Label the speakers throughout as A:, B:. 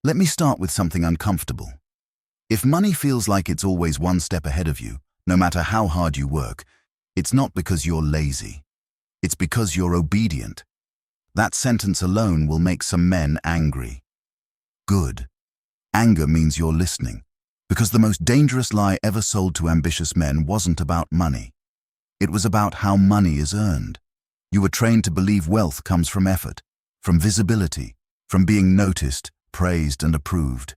A: Let me start with something uncomfortable. If money feels like it's always one step ahead of you, no matter how hard you work, it's not because you're lazy. It's because you're obedient. That sentence alone will make some men angry. Good. Anger means you're listening, because the most dangerous lie ever sold to ambitious men wasn't about money. It was about how money is earned. You were trained to believe wealth comes from effort, from visibility, from being noticed, praised, and approved.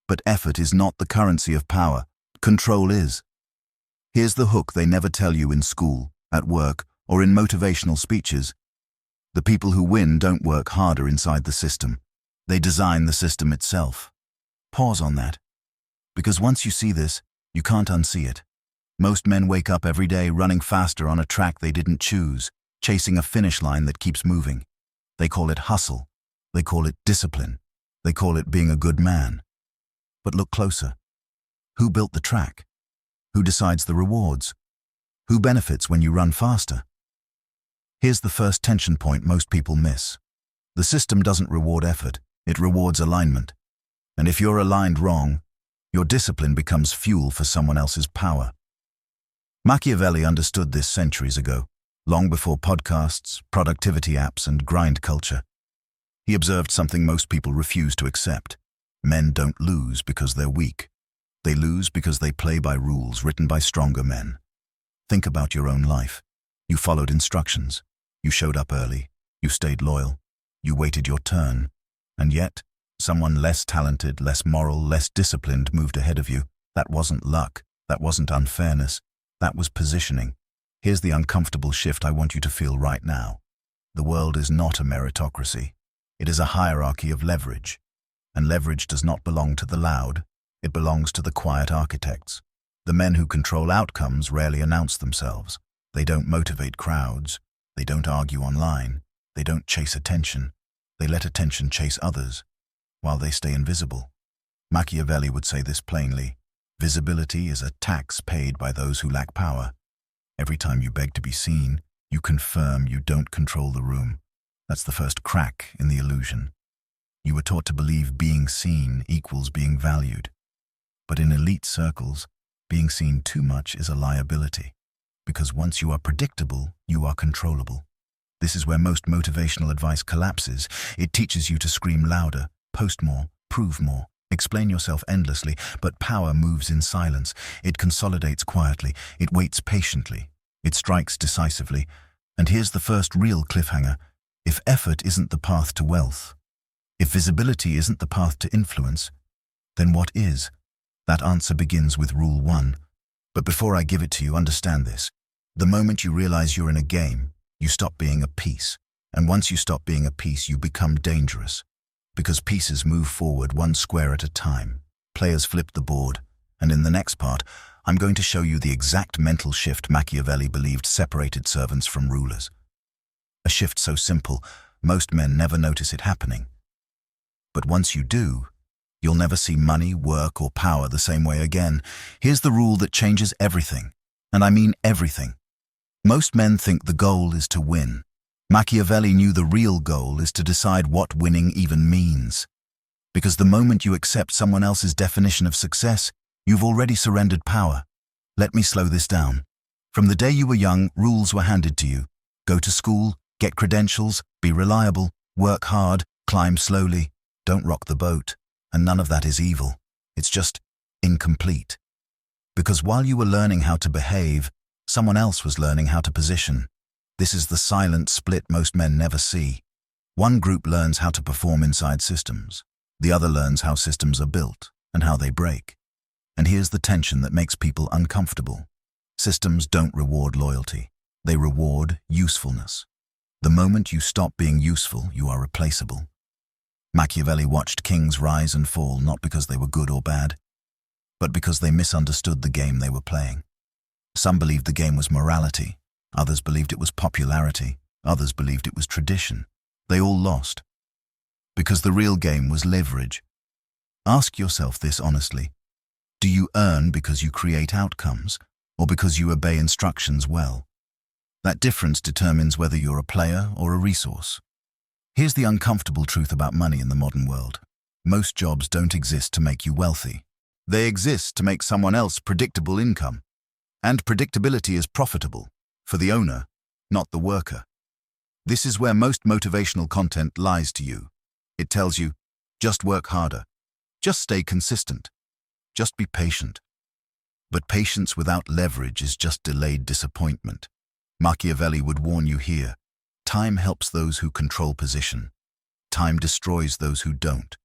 A: But effort is not the currency of power. Control is. Here's the hook they never tell you in school, at work, or in motivational speeches. The people who win don't work harder inside the system. They design the system itself. Pause on that. Because once you see this, you can't unsee it. Most men wake up every day running faster on a track they didn't choose, chasing a finish line that keeps moving. They call it hustle. They call it discipline. They call it being a good man. But look closer. Who built the track? Who decides the rewards? Who benefits when you run faster? Here's the first tension point most people miss. The system doesn't reward effort, it rewards alignment. And if you're aligned wrong, your discipline becomes fuel for someone else's power. Machiavelli understood this centuries ago, long before podcasts, productivity apps, and grind culture. He observed something most people refuse to accept. Men don't lose because they're weak. They lose because they play by rules written by stronger men. Think about your own life. You followed instructions. You showed up early. You stayed loyal. You waited your turn. And yet, someone less talented, less moral, less disciplined moved ahead of you. That wasn't luck. That wasn't unfairness. That was positioning. Here's the uncomfortable shift I want you to feel right now. The world is not a meritocracy. It is a hierarchy of leverage. And leverage does not belong to the loud. It belongs to the quiet architects. The men who control outcomes rarely announce themselves. They don't motivate crowds. They don't argue online. They don't chase attention. They let attention chase others, while they stay invisible. Machiavelli would say this plainly. Visibility is a tax paid by those who lack power. Every time you beg to be seen, you confirm you don't control the room. That's the first crack in the illusion. You were taught to believe being seen equals being valued. But in elite circles, being seen too much is a liability. Because once you are predictable, you are controllable. This is where most motivational advice collapses. It teaches you to scream louder, post more, prove more, explain yourself endlessly, but power moves in silence. It consolidates quietly. It waits patiently. It strikes decisively. And here's the first real cliffhanger. If effort isn't the path to wealth, if visibility isn't the path to influence, then what is? That answer begins with Rule 1. But before I give it to you, understand this. The moment you realize you're in a game, you stop being a piece. And once you stop being a piece, you become dangerous. Because pieces move forward one square at a time. Players flip the board. And in the next part, I'm going to show you the exact mental shift Machiavelli believed separated servants from rulers. A shift so simple, most men never notice it happening. But once you do, you'll never see money, work, or power the same way again. Here's the rule that changes everything. And I mean everything. Most men think the goal is to win. Machiavelli knew the real goal is to decide what winning even means. Because the moment you accept someone else's definition of success, you've already surrendered power. Let me slow this down. From the day you were young, rules were handed to you. Go to school, get credentials, be reliable, work hard, climb slowly, don't rock the boat. And none of that is evil. It's just incomplete. Because while you were learning how to behave, someone else was learning how to position. This is the silent split most men never see. One group learns how to perform inside systems. The other learns how systems are built and how they break. And here's the tension that makes people uncomfortable. Systems don't reward loyalty. They reward usefulness. The moment you stop being useful, you are replaceable. Machiavelli watched kings rise and fall not because they were good or bad, but because they misunderstood the game they were playing. Some believed the game was morality, others believed it was popularity, others believed it was tradition. They all lost. Because the real game was leverage. Ask yourself this honestly. Do you earn because you create outcomes, or because you obey instructions well? That difference determines whether you're a player or a resource. Here's the uncomfortable truth about money in the modern world. Most jobs don't exist to make you wealthy. They exist to make someone else predictable income. And predictability is profitable for the owner, not the worker. This is where most motivational content lies to you. It tells you, just work harder. Just stay consistent. Just be patient. But patience without leverage is just delayed disappointment. Machiavelli would warn you here. Time helps those who control position. Time destroys those who don't.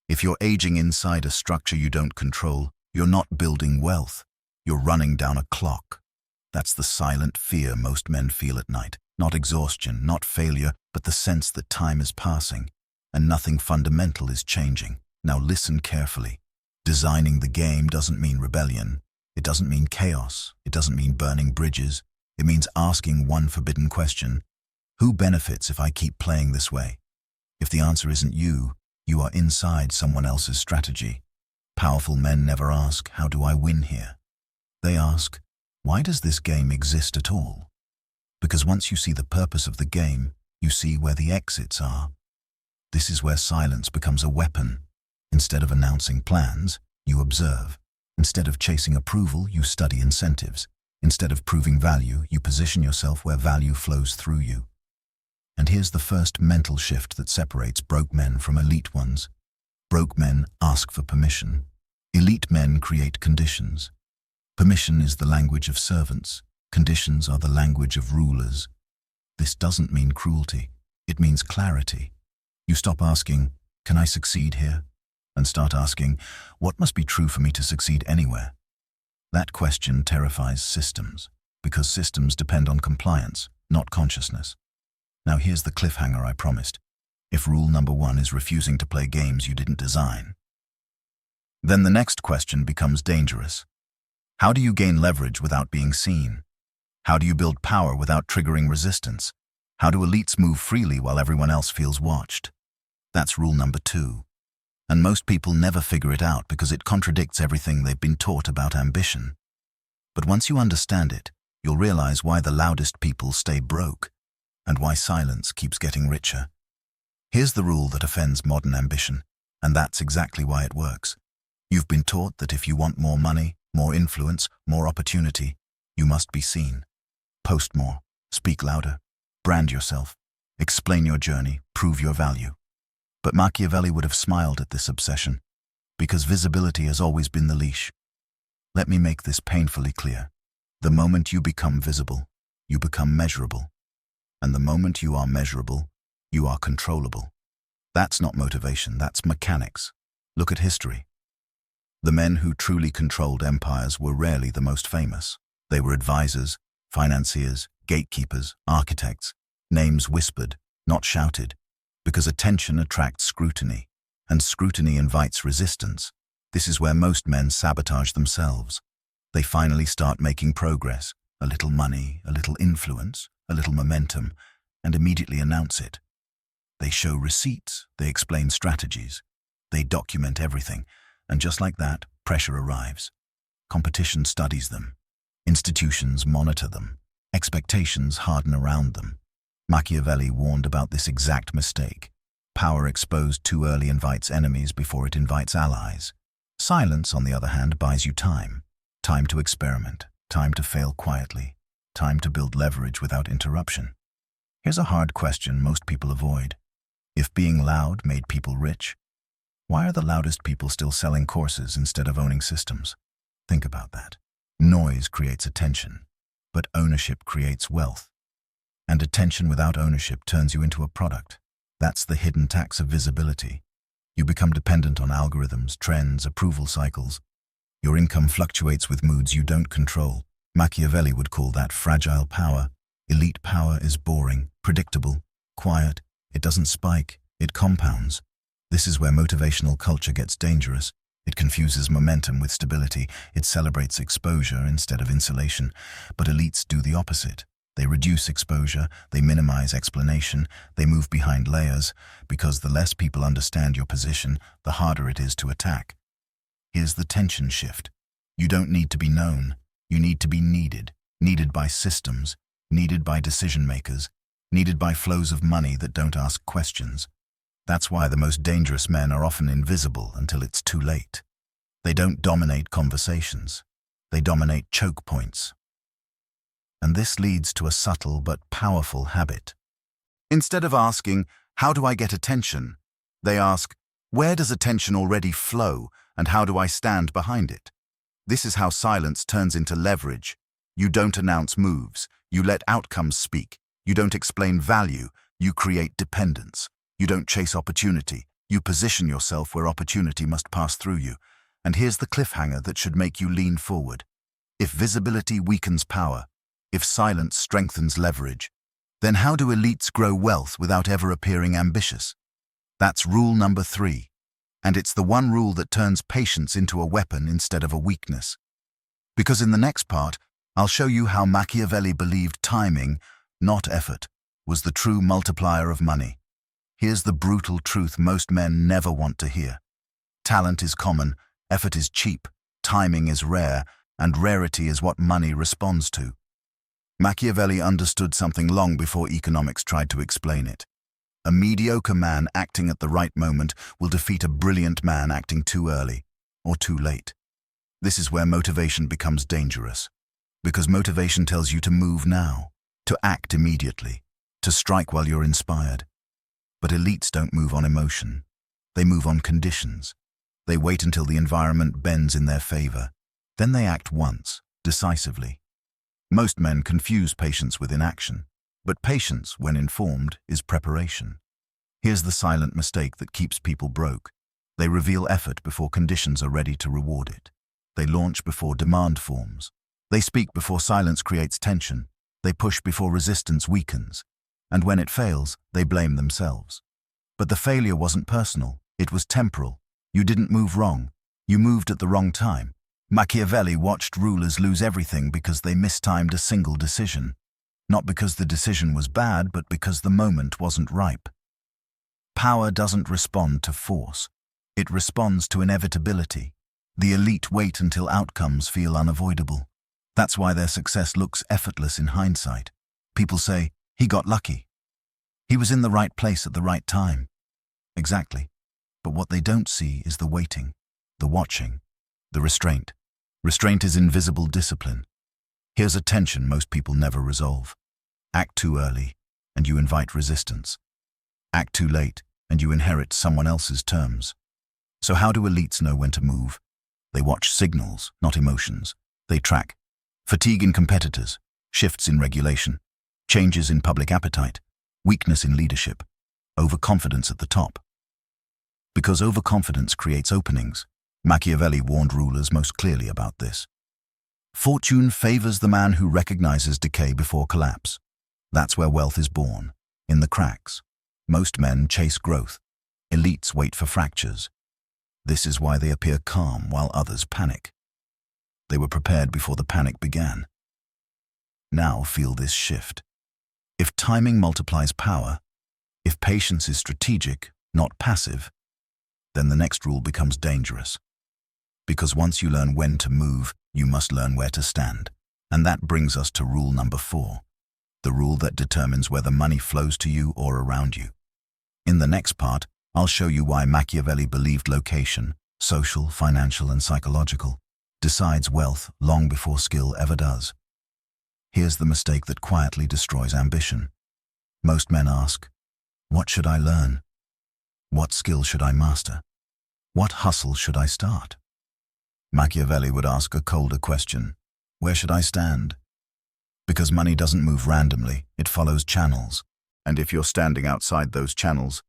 A: If you're aging inside a structure you don't control, you're not building wealth. You're running down a clock. That's the silent fear most men feel at night. Not exhaustion, not failure, but the sense that time is passing and nothing fundamental is changing. Now listen carefully. Designing the game doesn't mean rebellion. It doesn't mean chaos. It doesn't mean burning bridges. It means asking one forbidden question. Who benefits if I keep playing this way? If the answer isn't you, you are inside someone else's strategy. Powerful men never ask, how do I win here? They ask, why does this game exist at all? Because once you see the purpose of the game, you see where the exits are. This is where silence becomes a weapon. Instead of announcing plans, you observe. Instead of chasing approval, you study incentives. Instead of proving value, you position yourself where value flows through you. And here's the first mental shift that separates broke men from elite ones. Broke men ask for permission. Elite men create conditions. Permission is the language of servants. Conditions are the language of rulers. This doesn't mean cruelty. It means clarity. You stop asking, can I succeed here? And start asking, what must be true for me to succeed anywhere? That question terrifies systems, because systems depend on compliance, not consciousness. Now here's the cliffhanger I promised. If rule number 1 is refusing to play games you didn't design, then the next question becomes dangerous. How do you gain leverage without being seen? How do you build power without triggering resistance? How do elites move freely while everyone else feels watched? That's rule number 2. And most people never figure it out because it contradicts everything they've been taught about ambition. But once you understand it, you'll realize why the loudest people stay broke and why silence keeps getting richer. Here's the rule that offends modern ambition, and that's exactly why it works. You've been taught that if you want more money, more influence, more opportunity, you must be seen. Post more, speak louder, brand yourself, explain your journey, prove your value. But Machiavelli would have smiled at this obsession, because visibility has always been the leash. Let me make this painfully clear. The moment you become visible, you become measurable. And the moment you are measurable, you are controllable. That's not motivation, that's mechanics. Look at history. The men who truly controlled empires were rarely the most famous. They were advisors, financiers, gatekeepers, architects, names whispered, not shouted, because attention attracts scrutiny, and scrutiny invites resistance. This is where most men sabotage themselves. They finally start making progress, a little money, a little influence, a little momentum, and immediately announce it. They show receipts, they explain strategies, they document everything, and just like that, pressure arrives. Competition studies them. Institutions monitor them. Expectations harden around them. Machiavelli warned about this exact mistake. Power exposed too early invites enemies before it invites allies. Silence, on the other hand, buys you time. Time to experiment, time to fail quietly, time to build leverage without interruption. Here's a hard question most people avoid. If being loud made people rich, why are the loudest people still selling courses instead of owning systems? Think about that. Noise creates attention, but ownership creates wealth. And attention without ownership turns you into a product. That's the hidden tax of visibility. You become dependent on algorithms, trends, approval cycles. Your income fluctuates with moods you don't control. Machiavelli would call that fragile power. Elite power is boring, predictable, quiet. It doesn't spike, it compounds. This is where motivational culture gets dangerous. It confuses momentum with stability. It celebrates exposure instead of insulation. But elites do the opposite. They reduce exposure, they minimize explanation, they move behind layers, because the less people understand your position, the harder it is to attack. Here's the tension shift. You don't need to be known. You need to be needed. Needed by systems, needed by decision makers, needed by flows of money that don't ask questions. That's why the most dangerous men are often invisible until it's too late. They don't dominate conversations. They dominate choke points. And this leads to a subtle but powerful habit. Instead of asking, "How do I get attention?" they ask, "Where does attention already flow, and how do I stand behind it?" This is how silence turns into leverage. You don't announce moves. You let outcomes speak. You don't explain value. You create dependence. You don't chase opportunity. You position yourself where opportunity must pass through you. And here's the cliffhanger that should make you lean forward. If visibility weakens power, if silence strengthens leverage, then how do elites grow wealth without ever appearing ambitious? That's rule number 3. And it's the one rule that turns patience into a weapon instead of a weakness. Because in the next part, I'll show you how Machiavelli believed timing, not effort, was the true multiplier of money. Here's the brutal truth most men never want to hear. Talent is common, effort is cheap, timing is rare, and rarity is what money responds to. Machiavelli understood something long before economics tried to explain it. A mediocre man acting at the right moment will defeat a brilliant man acting too early or too late. This is where motivation becomes dangerous, because motivation tells you to move now, to act immediately, to strike while you're inspired. But elites don't move on emotion. They move on conditions. They wait until the environment bends in their favor. Then they act once, decisively. Most men confuse patience with inaction, but patience, when informed, is preparation. Here's the silent mistake that keeps people broke. They reveal effort before conditions are ready to reward it. They launch before demand forms. They speak before silence creates tension. They push before resistance weakens. And when it fails, they blame themselves. But the failure wasn't personal. It was temporal. You didn't move wrong. You moved at the wrong time. Machiavelli watched rulers lose everything because they mistimed a single decision. Not because the decision was bad, but because the moment wasn't ripe. Power doesn't respond to force. It responds to inevitability. The elite wait until outcomes feel unavoidable. That's why their success looks effortless in hindsight. People say, "He got lucky. He was in the right place at the right time." Exactly. But what they don't see is the waiting, the watching, the restraint. Restraint is invisible discipline. Here's a tension most people never resolve. Act too early, and you invite resistance. Act too late, and you inherit someone else's terms. So how do elites know when to move? They watch signals, not emotions. They track fatigue in competitors, shifts in regulation, changes in public appetite, weakness in leadership, overconfidence at the top. Because overconfidence creates openings, Machiavelli warned rulers most clearly about this. Fortune favors the man who recognizes decay before collapse. That's where wealth is born, in the cracks. Most men chase growth. Elites wait for fractures. This is why they appear calm while others panic. They were prepared before the panic began. Now feel this shift. If timing multiplies power, if patience is strategic, not passive, then the next rule becomes dangerous. Because once you learn when to move, you must learn where to stand. And that brings us to rule number 4, the rule that determines whether money flows to you or around you. In the next part, I'll show you why Machiavelli believed location, social, financial, and psychological, decides wealth long before skill ever does. Here's the mistake that quietly destroys ambition. Most men ask, "What should I learn? What skill should I master? What hustle should I start?" Machiavelli would ask a colder question, "Where should I stand?" Because money doesn't move randomly, it follows channels. And if you're standing outside those channels,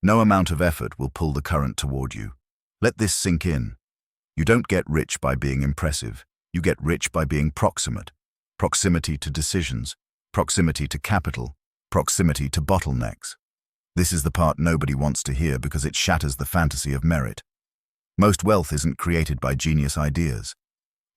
A: no amount of effort will pull the current toward you. Let this sink in. You don't get rich by being impressive. You get rich by being proximate. Proximity to decisions, proximity to capital, proximity to bottlenecks. This is the part nobody wants to hear because it shatters the fantasy of merit. Most wealth isn't created by genius ideas.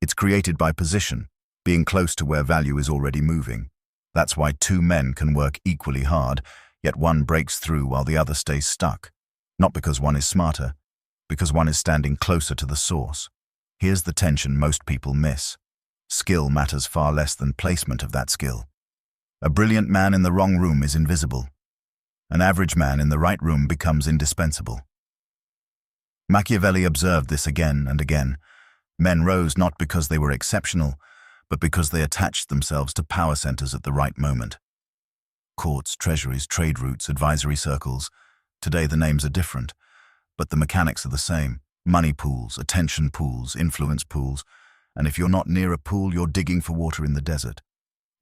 A: It's created by position, being close to where value is already moving. That's why 2 men can work equally hard, yet one breaks through while the other stays stuck. Not because one is smarter, because one is standing closer to the source. Here's the tension most people miss. Skill matters far less than placement of that skill. A brilliant man in the wrong room is invisible. An average man in the right room becomes indispensable. Machiavelli observed this again and again. Men rose not because they were exceptional, but because they attached themselves to power centers at the right moment. Courts, treasuries, trade routes, advisory circles. Today the names are different, but the mechanics are the same. Money pools, attention pools, influence pools, and if you're not near a pool, you're digging for water in the desert.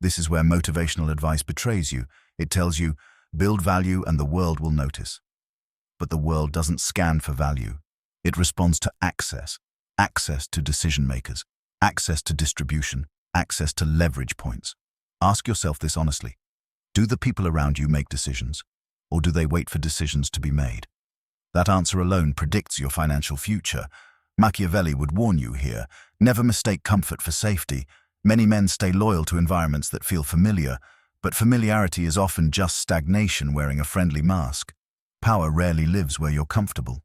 A: This is where motivational advice betrays you. It tells you, build value and the world will notice. But the world doesn't scan for value. It responds to access. Access to decision makers, access to distribution, access to leverage points. Ask yourself this honestly. Do the people around you make decisions, or do they wait for decisions to be made? That answer alone predicts your financial future. Machiavelli would warn you here, never mistake comfort for safety. Many men stay loyal to environments that feel familiar, but familiarity is often just stagnation wearing a friendly mask. Power rarely lives where you're comfortable.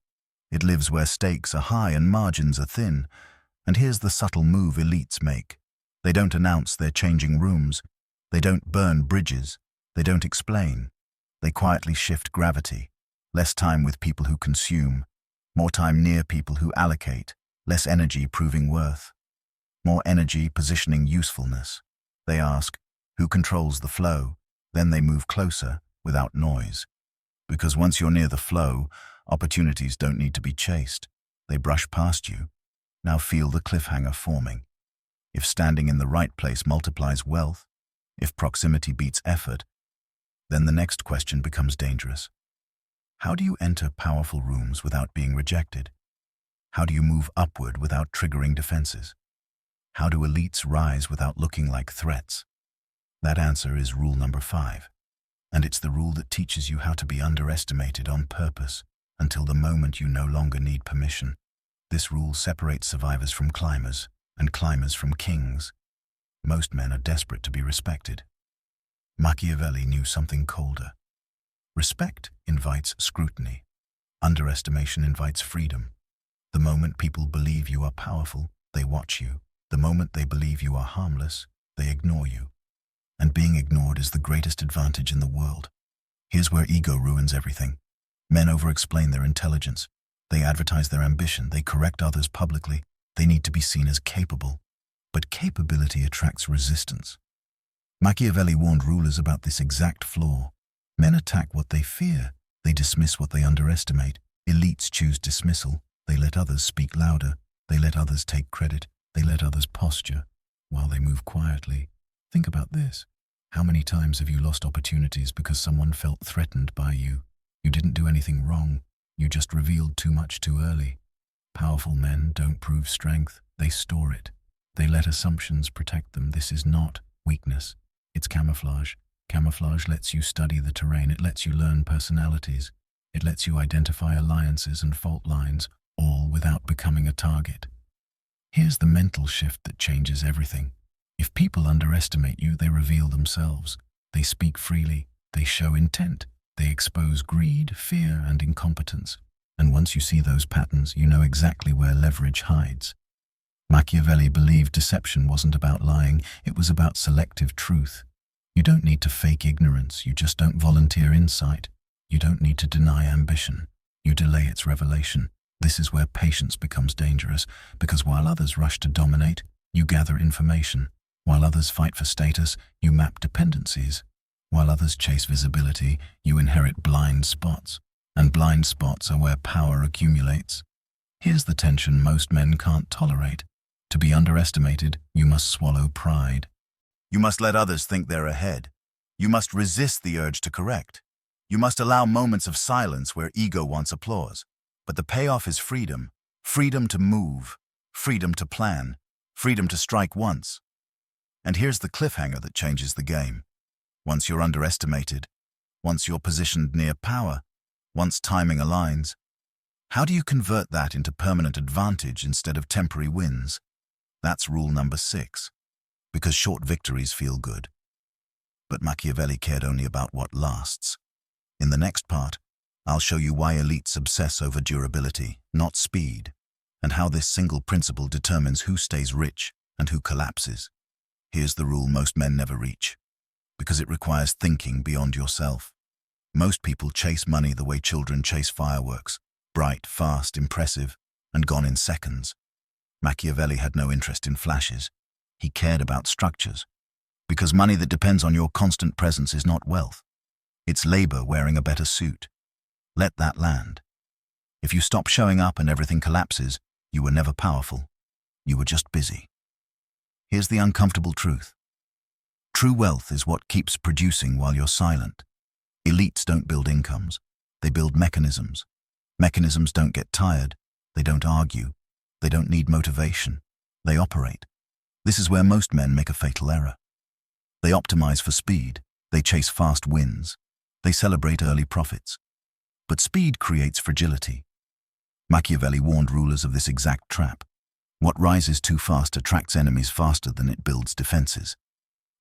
A: It lives where stakes are high and margins are thin. And here's the subtle move elites make. They don't announce they're changing rooms. They don't burn bridges. They don't explain. They quietly shift gravity. Less time with people who consume. More time near people who allocate. Less energy proving worth. More energy positioning usefulness. They ask, who controls the flow? Then they move closer, without noise. Because once you're near the flow, opportunities don't need to be chased. They brush past you. Now feel the cliffhanger forming. If standing in the right place multiplies wealth, if proximity beats effort, then the next question becomes dangerous. How do you enter powerful rooms without being rejected? How do you move upward without triggering defenses? How do elites rise without looking like threats? That answer is rule number 5. And it's the rule that teaches you how to be underestimated on purpose until the moment you no longer need permission. This rule separates survivors from climbers and climbers from kings. Most men are desperate to be respected. Machiavelli knew something colder. Respect invites scrutiny. Underestimation invites freedom. The moment people believe you are powerful, they watch you. The moment they believe you are harmless, they ignore you. And being ignored is the greatest advantage in the world. Here's where ego ruins everything. Men over-explain their intelligence. They advertise their ambition. They correct others publicly. They need to be seen as capable. But capability attracts resistance. Machiavelli warned rulers about this exact flaw. Men attack what they fear. They dismiss what they underestimate. Elites choose dismissal. They let others speak louder. They let others take credit. They let others posture while they move quietly. Think about this. How many times have you lost opportunities because someone felt threatened by you? You didn't do anything wrong. You just revealed too much too early. Powerful men don't prove strength. They store it. They let assumptions protect them. This is not weakness. It's camouflage. Camouflage lets you study the terrain. It lets you learn personalities. It lets you identify alliances and fault lines, all without becoming a target. Here's the mental shift that changes everything. If people underestimate you, they reveal themselves. They speak freely. They show intent. They expose greed, fear, and incompetence. And once you see those patterns, you know exactly where leverage hides. Machiavelli believed deception wasn't about lying, it was about selective truth. You don't need to fake ignorance, you just don't volunteer insight. You don't need to deny ambition. You delay its revelation. This is where patience becomes dangerous, because while others rush to dominate, you gather information. While others fight for status, you map dependencies. While others chase visibility, you inherit blind spots. And blind spots are where power accumulates. Here's the tension most men can't tolerate. To be underestimated, you must swallow pride. You must let others think they're ahead. You must resist the urge to correct. You must allow moments of silence where ego wants applause. But the payoff is freedom. Freedom to move. Freedom to plan. Freedom to strike once. And here's the cliffhanger that changes the game. Once you're underestimated, once you're positioned near power, once timing aligns, how do you convert that into permanent advantage instead of temporary wins? That's rule number 6. Because short victories feel good. But Machiavelli cared only about what lasts. In the next part, I'll show you why elites obsess over durability, not speed, and how this single principle determines who stays rich and who collapses. Here's the rule most men never reach, because it requires thinking beyond yourself. Most people chase money the way children chase fireworks, bright, fast, impressive, and gone in seconds. Machiavelli had no interest in flashes. He cared about structures. Because money that depends on your constant presence is not wealth. It's labor wearing a better suit. Let that land. If you stop showing up and everything collapses, you were never powerful. You were just busy. Here's the uncomfortable truth. True wealth is what keeps producing while you're silent. Elites don't build incomes. They build mechanisms. Mechanisms don't get tired. They don't argue. They don't need motivation. They operate. This is where most men make a fatal error. They optimize for speed. They chase fast wins. They celebrate early profits. But speed creates fragility. Machiavelli warned rulers of this exact trap. What rises too fast attracts enemies faster than it builds defenses.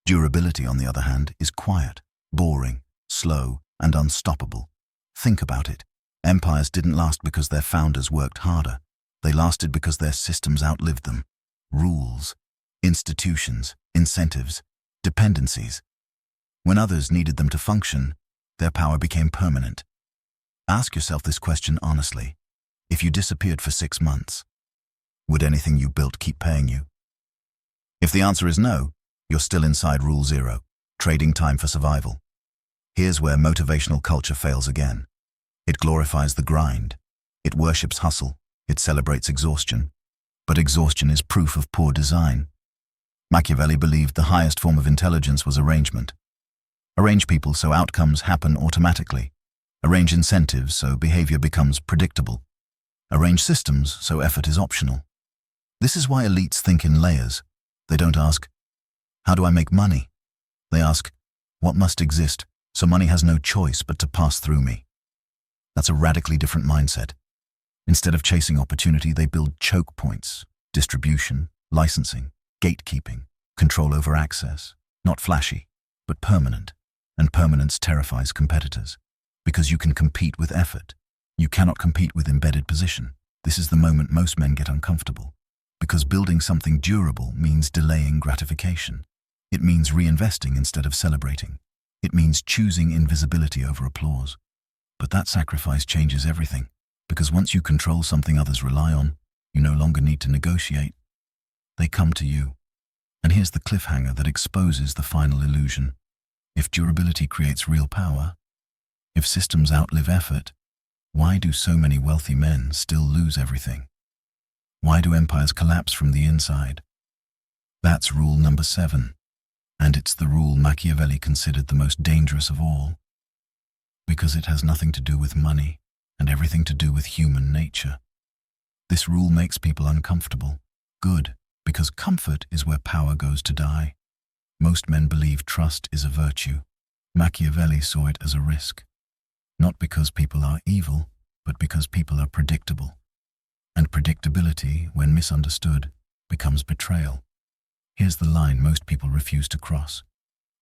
A: Durability, on the other hand, is quiet, boring, slow, and unstoppable. Think about it. Empires didn't last because their founders worked harder. They lasted because their systems outlived them. Rules, institutions, incentives, dependencies. When others needed them to function, their power became permanent. Ask yourself this question honestly. If you disappeared for 6 months, would anything you built keep paying you? If the answer is no, you're still inside Rule 0, trading time for survival. Here's where motivational culture fails again. It glorifies the grind. It worships hustle. It celebrates exhaustion. But exhaustion is proof of poor design. Machiavelli believed the highest form of intelligence was arrangement. Arrange people so outcomes happen automatically. Arrange incentives so behavior becomes predictable. Arrange systems so effort is optional. This is why elites think in layers. They don't ask, how do I make money? They ask, what must exist so money has no choice but to pass through me? That's a radically different mindset. Instead of chasing opportunity, they build choke points, distribution, licensing, gatekeeping, control over access. Not flashy, but permanent. And permanence terrifies competitors. Because you can compete with effort. You cannot compete with embedded position. This is the moment most men get uncomfortable. Because building something durable means delaying gratification. It means reinvesting instead of celebrating. It means choosing invisibility over applause. But that sacrifice changes everything. Because once you control something others rely on, you no longer need to negotiate. They come to you. And here's the cliffhanger that exposes the final illusion. If durability creates real power, if systems outlive effort, why do so many wealthy men still lose everything? Why do empires collapse from the inside? That's rule number 7. And it's the rule Machiavelli considered the most dangerous of all. Because it has nothing to do with money and everything to do with human nature. This rule makes people uncomfortable. Good, because comfort is where power goes to die. Most men believe trust is a virtue. Machiavelli saw it as a risk. Not because people are evil, but because people are predictable. And predictability, when misunderstood, becomes betrayal. Here's the line most people refuse to cross.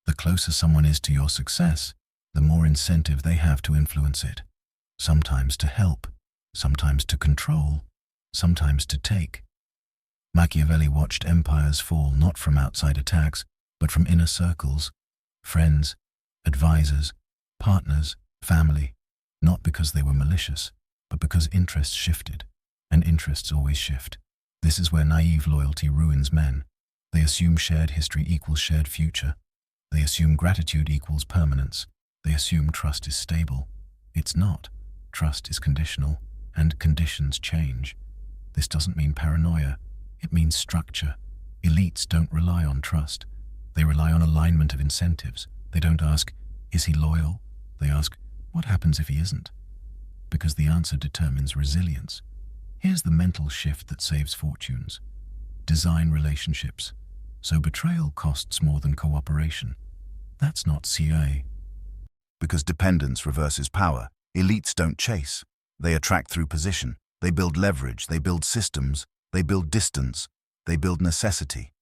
A: The closer someone is to your success, the more incentive they have to influence it. Sometimes to help, sometimes to control, sometimes to take. Machiavelli watched empires fall not from outside attacks, but from inner circles, friends, advisors, partners, family, not because they were malicious, but because interests shifted, and interests always shift. This is where naive loyalty ruins men. They assume shared history equals shared future. They assume gratitude equals permanence. They assume trust is stable. It's not. Trust is conditional, and conditions change. This doesn't mean paranoia. It means structure. Elites don't rely on trust. They rely on alignment of incentives. They don't ask, is he loyal? They ask, what happens if he isn't? Because the answer determines resilience. Here's the mental shift that saves fortunes. Design relationships. So betrayal costs more than cooperation. That's not CA. Because dependence reverses power. Elites don't chase. They attract through position. They build leverage. They build systems. They build distance. They build necessity.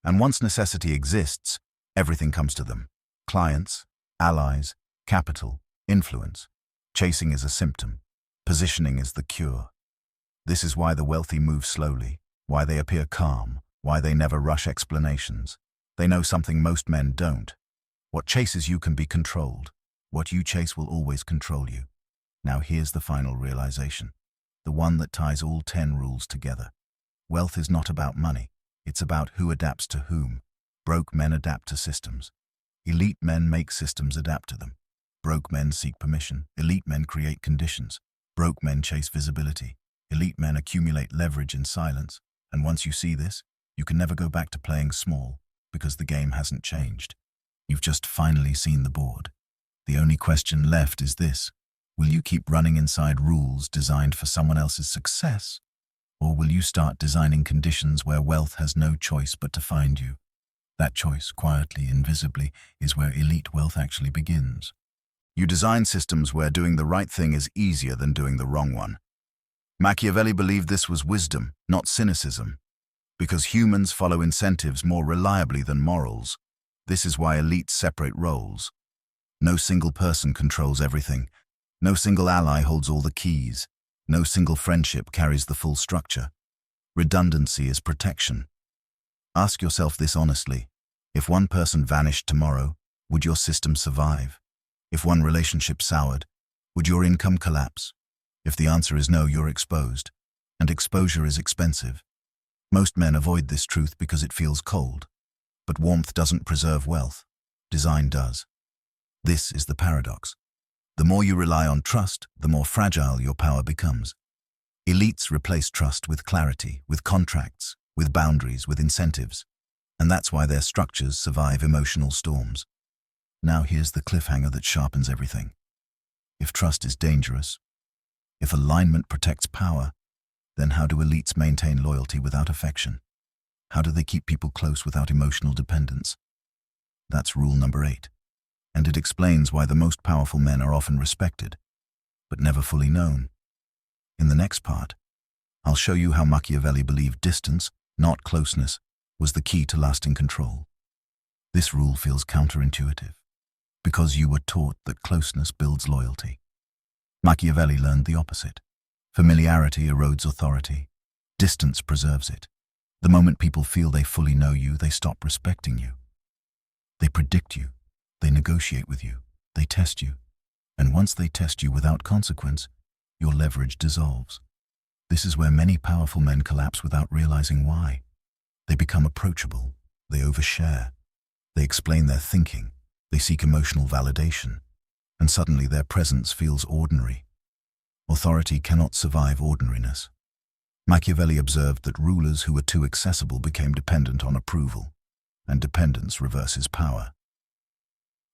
A: And once necessity exists, everything comes to them. Clients, allies, capital, influence. Chasing is a symptom. Positioning is the cure. This is why the wealthy move slowly, why they appear calm, why they never rush explanations. They know something most men don't. What chases you can be controlled. What you chase will always control you. Now here's the final realization, the one that ties all 10 rules together. Wealth is not about money, it's about who adapts to whom. Broke men adapt to systems. Elite men make systems adapt to them. Broke men seek permission. Elite men create conditions. Broke men chase visibility. Elite men accumulate leverage in silence. And once you see this, you can never go back to playing small, because the game hasn't changed. You've just finally seen the board. The only question left is this: will you keep running inside rules designed for someone else's success? Or will you start designing conditions where wealth has no choice but to find you? That choice, quietly, invisibly, is where elite wealth actually begins. You design systems where doing the right thing is easier than doing the wrong one. Machiavelli believed this was wisdom, not cynicism. Because humans follow incentives more reliably than morals, this is why elites separate roles. No single person controls everything. No single ally holds all the keys. No single friendship carries the full structure. Redundancy is protection. Ask yourself this honestly. If one person vanished tomorrow, would your system survive? If one relationship soured, would your income collapse? If the answer is no, you're exposed. And exposure is expensive. Most men avoid this truth because it feels cold. But warmth doesn't preserve wealth. Design does. This is the paradox. The more you rely on trust, the more fragile your power becomes. Elites replace trust with clarity, with contracts, with boundaries, with incentives. And that's why their structures survive emotional storms. Now here's the cliffhanger that sharpens everything. If trust is dangerous, if alignment protects power, then how do elites maintain loyalty without affection? How do they keep people close without emotional dependence? That's rule number 8. And it explains why the most powerful men are often respected, but never fully known. In the next part, I'll show you how Machiavelli believed distance, not closeness, was the key to lasting control. This rule feels counterintuitive, because you were taught that closeness builds loyalty. Machiavelli learned the opposite. Familiarity erodes authority. Distance preserves it. The moment people feel they fully know you, they stop respecting you. They predict you. They negotiate with you. They test you. And once they test you without consequence, your leverage dissolves. This is where many powerful men collapse without realizing why. They become approachable. They overshare. They explain their thinking. They seek emotional validation. And suddenly their presence feels ordinary. Authority cannot survive ordinariness. Machiavelli observed that rulers who were too accessible became dependent on approval, and dependence reverses power.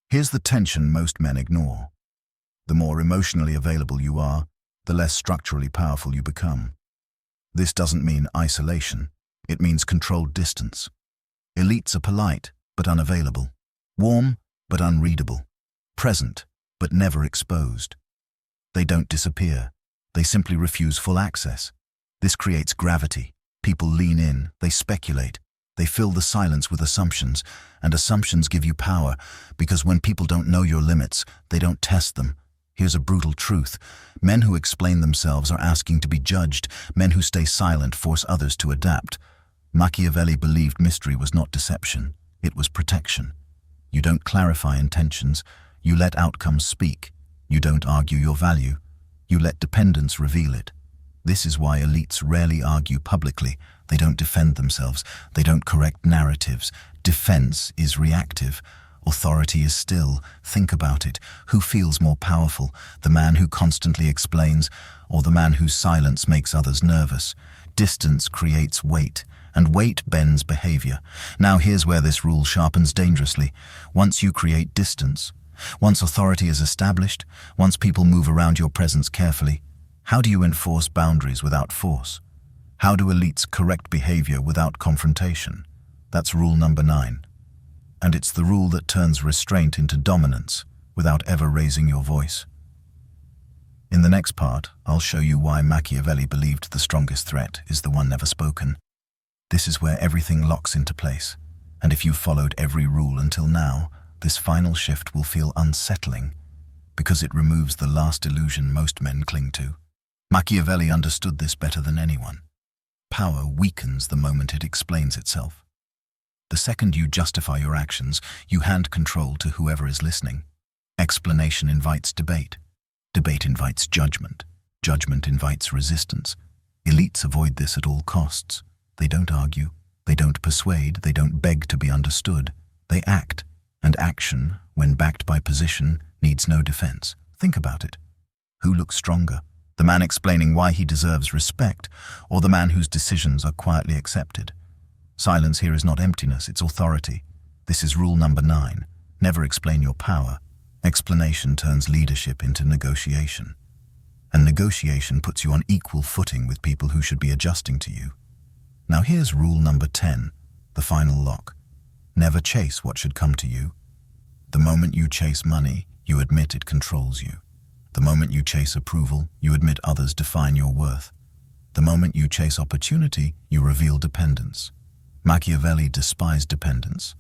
A: Here's the tension most men ignore. The more emotionally available you are, the less structurally powerful you become. This doesn't mean isolation. It means controlled distance. Elites are polite, but unavailable. Warm, but unreadable. Present, but never exposed. They don't disappear. They simply refuse full access. This creates gravity. People lean in, they speculate. They fill the silence with assumptions, and assumptions give you power, because when people don't know your limits, they don't test them. Here's a brutal truth. Men who explain themselves are asking to be judged. Men who stay silent force others to adapt. Machiavelli believed mystery was not deception, it was protection. You don't clarify intentions, you let outcomes speak. You don't argue your value, you let dependence reveal it. This is why elites rarely argue publicly. They don't defend themselves, they don't correct narratives. Defense is reactive. Authority is still. Think about it. Who feels more powerful? The man who constantly explains, or the man whose silence makes others nervous? Distance creates weight, and weight bends behavior. Now here's where this rule sharpens dangerously. Once you create distance, once authority is established, once people move around your presence carefully, how do you enforce boundaries without force? How do elites correct behavior without confrontation? That's rule number 9. And it's the rule that turns restraint into dominance without ever raising your voice. In the next part, I'll show you why Machiavelli believed the strongest threat is the one never spoken. This is where everything locks into place. And if you've followed every rule until now, this final shift will feel unsettling because it removes the last illusion most men cling to. Machiavelli understood this better than anyone. Power weakens the moment it explains itself. The second you justify your actions, you hand control to whoever is listening. Explanation invites debate. Debate invites judgment. Judgment invites resistance. Elites avoid this at all costs. They don't argue. They don't persuade. They don't beg to be understood. They act. And action, when backed by position, needs no defense. Think about it. Who looks stronger? The man explaining why he deserves respect, or the man whose decisions are quietly accepted? Silence here is not emptiness, it's authority. This is rule number 9. Never explain your power. Explanation turns leadership into negotiation. And negotiation puts you on equal footing with people who should be adjusting to you. Now here's rule number 10, the final lock. Never chase what should come to you. The moment you chase money, you admit it controls you. The moment you chase approval, you admit others define your worth. The moment you chase opportunity, you reveal dependence. Machiavelli despised dependence.